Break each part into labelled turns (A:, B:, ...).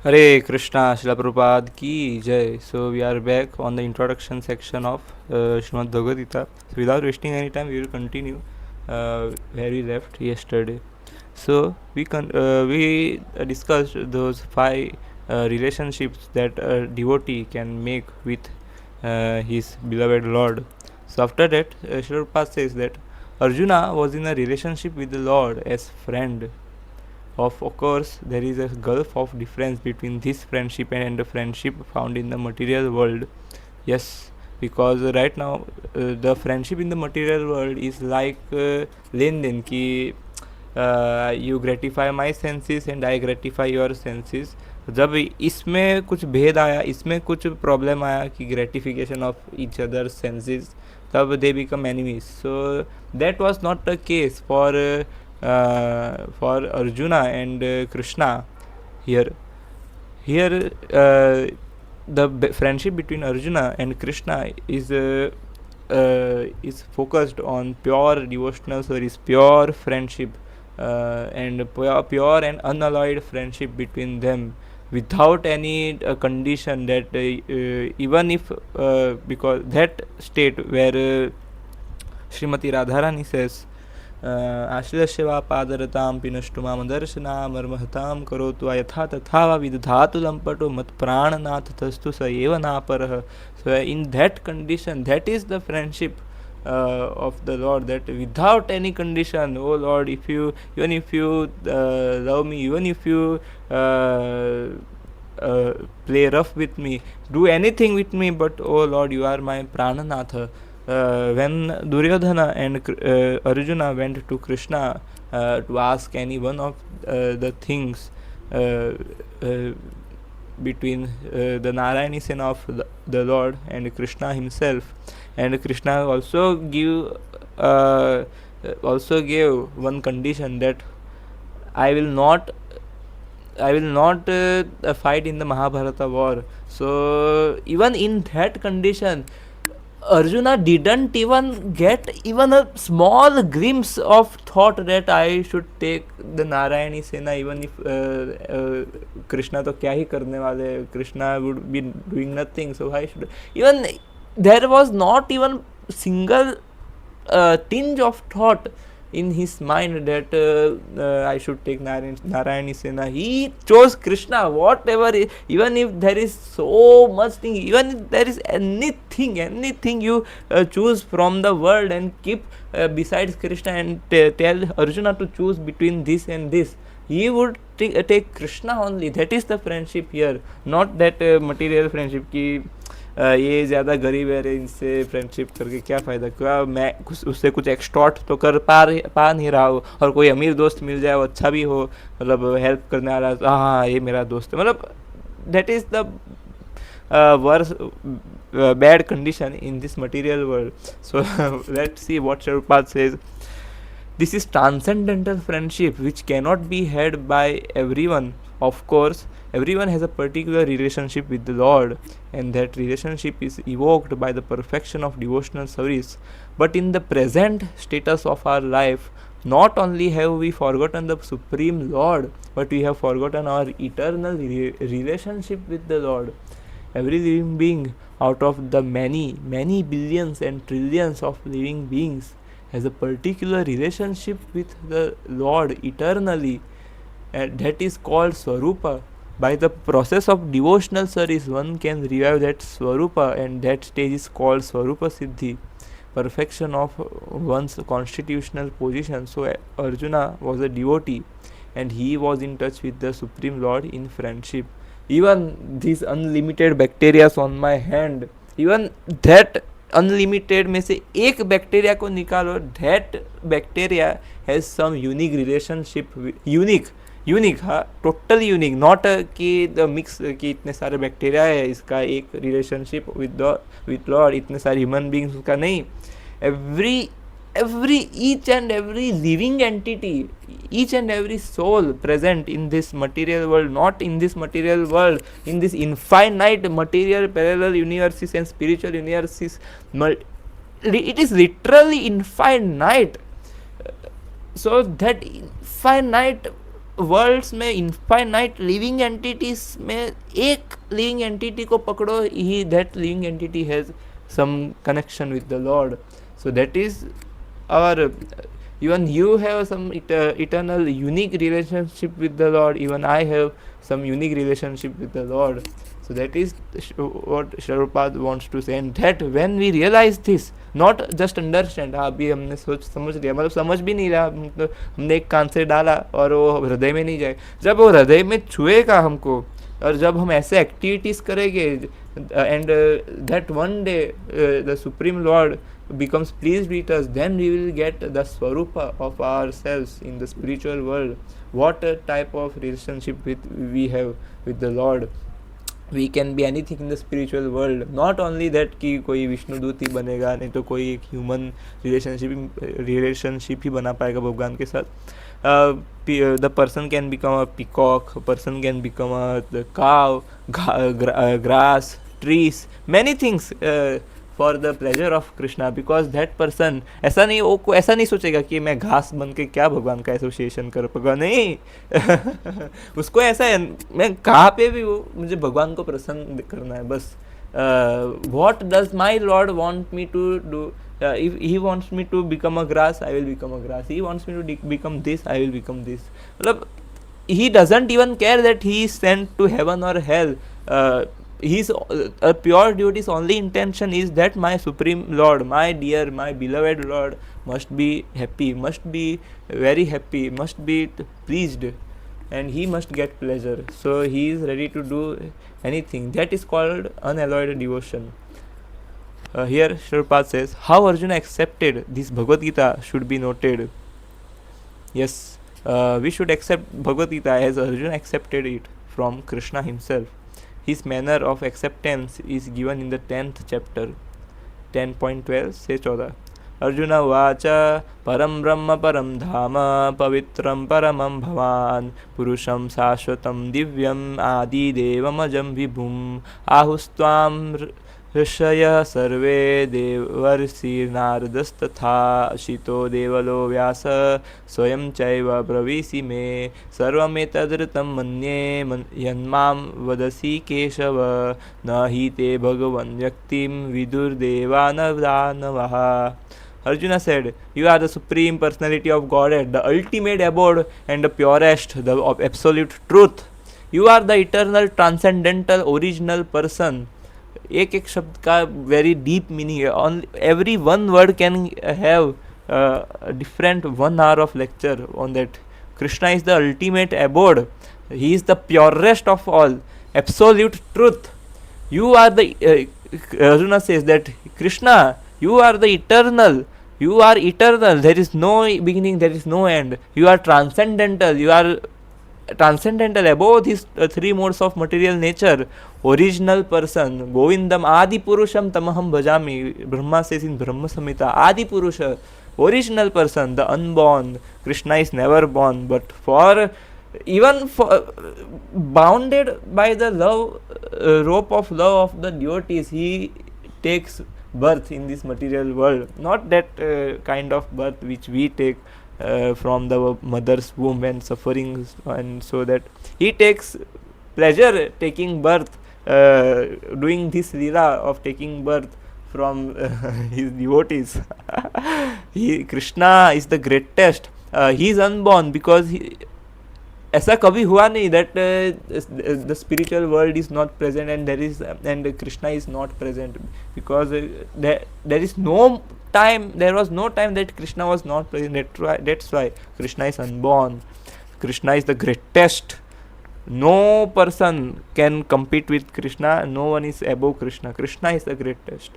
A: Hare Krishna, Srila Prabhupada ki Jai. So we are back on the introduction section of Srimad Bhagavad Gita. So without wasting any time, we will continue where we left yesterday. So we discussed those five relationships that a devotee can make with his beloved Lord. So after that, Srila Prabhupada says that Arjuna was in a relationship with the Lord as friend. Of course, there is a gulf of difference between this friendship and the friendship found in the material world. Yes, because right now the friendship in the material world is like len den ki you gratify my senses and I gratify your senses. जब इसमें कुछ भेद आया, इसमें कुछ problem आया कि gratification of each other senses, तब they become enemies. So that was not the case for Arjuna and Krishna here. Here, the friendship between Arjuna and Krishna is focused on pure devotional service, pure friendship, and pure and unalloyed friendship between them, without any condition that even if because that state where Srimati Radharani says आश्रयस्य वा पादरतां पिनष्टु मामदर्शनामर्महतां करोतु यथा तथा वा विदधातु लम्पटो मत्प्राणनाथ तस्तु स एव नापरः. So in that condition, that is the friendship of the Lord, that without any condition, oh Lord, if you even if you love me, even if you play rough with me, do anything with me, but oh Lord, you are my prananatha. When Duryodhana and Arjuna went to Krishna to ask any one of the things between the Narayani Sena of the Lord and Krishna himself, and Krishna also gave one condition, that I will not fight in the Mahabharata war. So even in that condition, Arjuna didn't even get even a small glimpse of thought that I should take the Narayani Sena, even if Krishna to kya hi karne wale, Krishna would be doing nothing, so why should even there was not even single tinge of thought in his mind that I should take Narayani Sena. He chose Krishna, whatever, even if there is so much thing, even if there is anything you choose from the world and keep besides Krishna and tell Arjuna to choose between this and this, he would take Krishna only. That is the friendship here, not that material friendship ki ये ज़्यादा गरीब है, इनसे friendship करके क्या फ़ायदा, क्या मैं उससे कुछ एक्सटॉर्ट तो कर पा नहीं रहा हो, और कोई अमीर दोस्त मिल जाए वो अच्छा भी हो, मतलब हेल्प करने वाला, हाँ ये मेरा दोस्त है, मतलब that is the worse bad condition in this material world. So let's see what Prabhupada says. This is transcendental friendship which cannot be had by everyone. Of course, everyone has a particular relationship with the Lord, and that relationship is evoked by the perfection of devotional service. But in the present status of our life, not only have we forgotten the Supreme Lord, but we have forgotten our eternal relationship with the Lord. Every living being out of the many billions and trillions of living beings has a particular relationship with the Lord eternally, and that is called Swarupa. By the process of devotional service, one can revive that Swarupa, and that stage is called Swarupa Siddhi, perfection of one's constitutional position. So Arjuna was a devotee, and he was in touch with the Supreme Lord in friendship. Even these unlimited bacteria on my hand, even that unlimited में से एक bacteria को निकालो, that bacteria has some unique relationship, unique हाँ, total unique, not कि the mix कि इतने सारे बैक्टीरिया है इसका एक रिलेशनशिप विद लॉर्ड, इतने सारे ह्यूमन बींग्स उसका नहीं. Each and every living entity, each and every soul present in this material world, not in this material world, in this infinite material parallel universes and spiritual universes, it is literally infinite. So that infinite worlds में infinite living entities में एक living entity को पकड़ो, ही that living entity has some connection with the Lord. So that is our, even you have some eternal unique relationship with the Lord, even I have some unique relationship with the Lord. So that is what Sharupad wants to say, and that when we realize this, not just understand, हाँ अभी हमने सोच समझ लिया, मतलब समझ भी नहीं रहा, हमने एक कान से डाला और वो हृदय में नहीं जाए, जब वो हृदय में छुएगा हमको, और जब हम ऐसे एक्टिविटीज़ करेंगे, and that one day the Supreme Lord becomes pleased with us, then we will get the Swarupa of ourselves in the spiritual world. What a type of relationship we have with the Lord. We can be anything in the spiritual world, not only that कि कोई विष्णुदूत ही बनेगा, नहीं तो कोई एक human relationship ही बना पाएगा भगवान के साथ. The person can become a peacock, a person can become a cow, grass, trees, many things for the pleasure of Krishna, because that person ऐसा नहीं सोचेगा कि मैं घास बन के क्या भगवान का एसोसिएशन कर पाऊंगा, नहीं. उसको ऐसा है, मैं कहाँ पे भी हूँ, मुझे भगवान को प्रसन्न करना है बस. What does my Lord want me to do? If he wants me to become a grass, I will become a grass. He wants me to become this, I will become this. मतलब he doesn't even care that he is sent to heaven or hell. His a pure devotee's only intention is that my Supreme Lord, my dear, my beloved Lord must be happy, must be very happy, must be pleased, and he must get pleasure. So he is ready to do anything. That is called unalloyed devotion. Here Sharupad says how Arjuna accepted this Bhagavad Gita should be noted. Yes, we should accept Bhagavad Gita as Arjuna accepted it from Krishna himself. His manner of acceptance is given in the 10th chapter, 10.12 से 14. अर्जुन उवाच परम ब्रह्म परम धाम पवित्रं परमं भवान् पुरुषं शाश्वतं दिव्यम् आदिदेवमजं विभुम् आहुस्त्वां ऋषयः सर्वे देवर्षिर्नारदस्तथा अशितो देवलो व्यास स्वयं चैव ब्रवीषि मे सर्वमेतदृतं मन्ये यन्मां वदसि केशव न हि ते भगवन् व्यक्तिं विदुर्देवानदानवः. Arjuna said, you are the supreme personality of Godhead, the ultimate abode and the purest, the absolute truth. You are the eternal, transcendental, original person. एक एक शब्द का वेरी डीप मीनिंग है. Every one word can have different 1 hour of lecture on that. Krishna is the ultimate abode. He is the purest of all, absolute truth. You are the Arjuna says that Krishna, you are the eternal, you are eternal, there is no beginning, there is no end. You are transcendental, you are transcendental above these 3 modes of material nature. Original person, Govindam Adi Purusham Tamaham Bhajami. Brahma says in Brahma Samhita, Adi Purusha, original person, the unborn. Krishna is never born, but even for bounded by the rope of love of the devotees, he takes birth in this material world, not that kind of birth which we take from the mother's womb and sufferings, and so that he takes pleasure taking birth, doing this leela of taking birth from his devotees. Krishna is the greatest. He is unborn because ऐसा कभी हुआ नहीं that the spiritual world is not present and Krishna is not present, because there is no time, there was no time that Krishna was not present. That's why Krishna is unborn. Krishna is the greatest. No person can compete with Krishna. No one is above Krishna. Krishna is the greatest.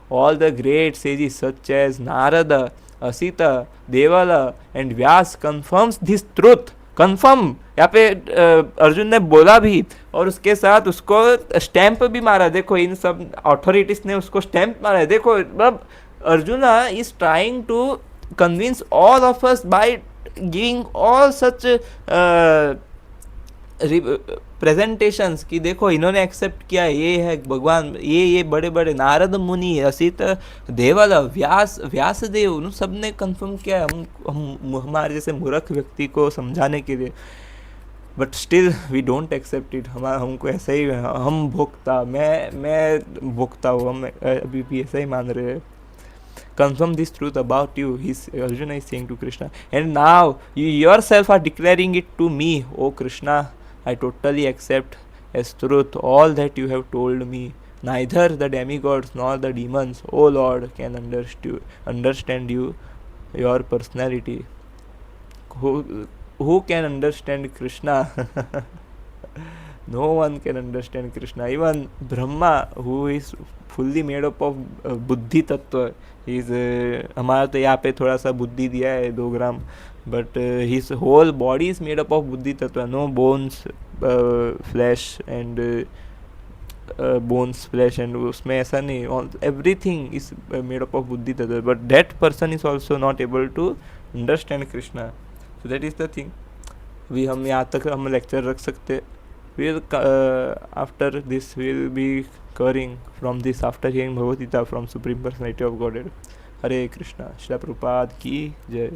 A: All the great sages such as Narada, Asita, Devala and Vyas confirms this truth. Confirm यहाँ पे अर्जुन ने बोला भी, और उसके साथ उसको stamp भी मारा. देखो इन सब अथॉरिटीज ने उसको स्टैंप मारा है. देखो मतलब Arjuna is trying to convince all of us by giving all such presentations कि देखो इन्होंने एक्सेप्ट किया, ये है भगवान, ये बड़े बड़े नारद मुनि, असित, देवल, व्यास देव, उन सब ने कंफर्म किया. हम हमारे जैसे मूर्ख व्यक्ति को समझाने के लिए. But still we don't accept it. हमारा हमको ऐसा ही हम भोगता, मैं भोगता हूँ, हम अभी भी ऐसा ही मान रहे हैं. Confirm this truth about you, Arjuna is saying to Krishna. And now you yourself are declaring it to me, O Krishna. I totally accept as truth all that you have told me. Neither the demigods nor the demons, O Lord, can understand you, your personality. Who can understand Krishna? No one can understand Krishna. Even Brahma, who is fully made up of बुद्धि तत्व, is हमारा तो यहाँ पे थोड़ा सा बुद्धि दिया है 2 gram, but his whole body is made up of बुद्धि तत्व. No bones, flesh and bones flesh and उसमें ऐसा नहीं, everything is made up of बुद्धि तत्व. But that person is also not able to understand Krishna. So that is the thing. भी हम यहाँ तक हम लेक्चर रख सकते. We'll after this we'll be covering from this after hearing Bhagavad Gita from Supreme Personality of Godhead. Hare Krishna. Shila Prabhupada ki jai.